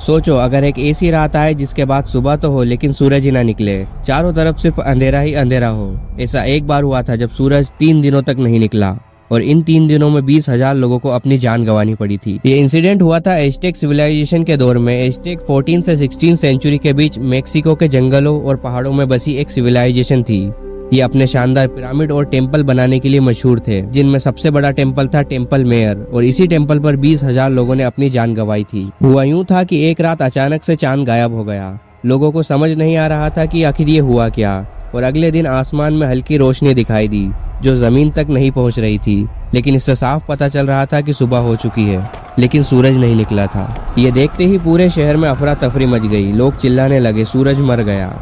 सोचो अगर एक ऐसी रात आए जिसके बाद सुबह तो हो लेकिन सूरज ही ना निकले, चारों तरफ सिर्फ अंधेरा ही अंधेरा हो। ऐसा एक बार हुआ था जब सूरज 3 दिनों तक नहीं निकला और इन 3 दिनों में 20,000 लोगों को अपनी जान गंवानी पड़ी थी। ये इंसिडेंट हुआ था एज़टेक सिविलाइजेशन के दौर में। एज़टेक 14 से 16 सेंचुरी के बीच मेक्सिको के जंगलों और पहाड़ों में बसी एक सिविलाइजेशन थी। ये अपने शानदार पिरामिड और टेम्पल बनाने के लिए मशहूर थे, जिनमें सबसे बड़ा टेम्पल था टेम्पल मेयर, और इसी टेम्पल पर 20,000 लोगों ने अपनी जान गंवाई थी। हुआ यूं था कि एक रात अचानक से चांद गायब हो गया। लोगों को समझ नहीं आ रहा था कि आखिर ये हुआ क्या, और अगले दिन आसमान में हल्की रोशनी दिखाई दी जो जमीन तक नहीं पहुंच रही थी, लेकिन इससे साफ पता चल रहा था कि सुबह हो चुकी है, लेकिन सूरज नहीं निकला था। ये देखते ही पूरे शहर में अफरा तफरी मच गई। लोग चिल्लाने लगे, सूरज मर गया,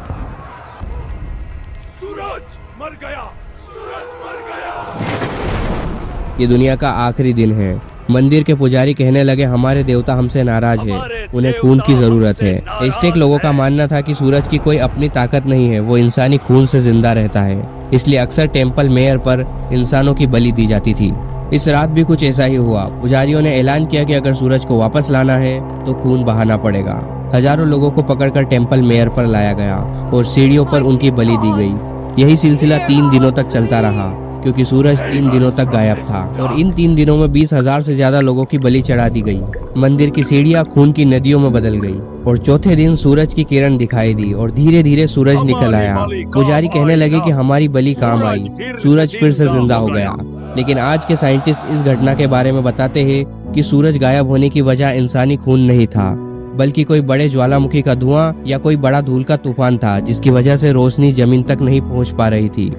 ये दुनिया का आखिरी दिन है। मंदिर के पुजारी कहने लगे, हमारे देवता हमसे नाराज है, उन्हें खून की जरूरत है। एज़टेक लोगों का मानना था कि सूरज की कोई अपनी ताकत नहीं है, वो इंसानी खून से जिंदा रहता है, इसलिए अक्सर टेम्पल मेयर पर इंसानों की बलि दी जाती थी। इस रात भी कुछ ऐसा ही हुआ। पुजारियों ने ऐलान किया कि अगर सूरज को वापस लाना है तो खून बहाना पड़ेगा। हजारों लोगों को पकड़कर टेम्पल मेयर पर लाया गया और सीढ़ियों पर उनकी बलि दी गई। यही सिलसिला 3 दिनों तक चलता रहा, क्योंकि सूरज 3 दिनों तक गायब था, और इन 3 दिनों में 20,000 से ज्यादा लोगों की बलि चढ़ा दी गई। मंदिर की सीढ़ियां खून की नदियों में बदल गई, और चौथे दिन सूरज की किरण दिखाई दी और धीरे धीरे सूरज निकल आया। पुजारी कहने लगे कि हमारी बलि काम आई, सूरज फिर से जिंदा हो गया। लेकिन आज के साइंटिस्ट इस घटना के बारे में बताते हैं कि सूरज गायब होने की वजह इंसानी खून नहीं था, बल्कि कोई बड़े ज्वालामुखी का धुआं या कोई बड़ा धूल का तूफान था, जिसकी वजह से रोशनी जमीन तक नहीं पहुंच पा रही थी।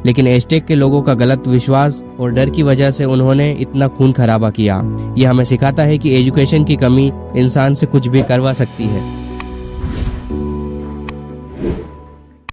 लेकिन एज़टेक के लोगों का गलत विश्वास और डर की वजह से उन्होंने इतना खून खराबा किया। यह हमें सिखाता है कि एजुकेशन की कमी इंसान से कुछ भी करवा सकती है।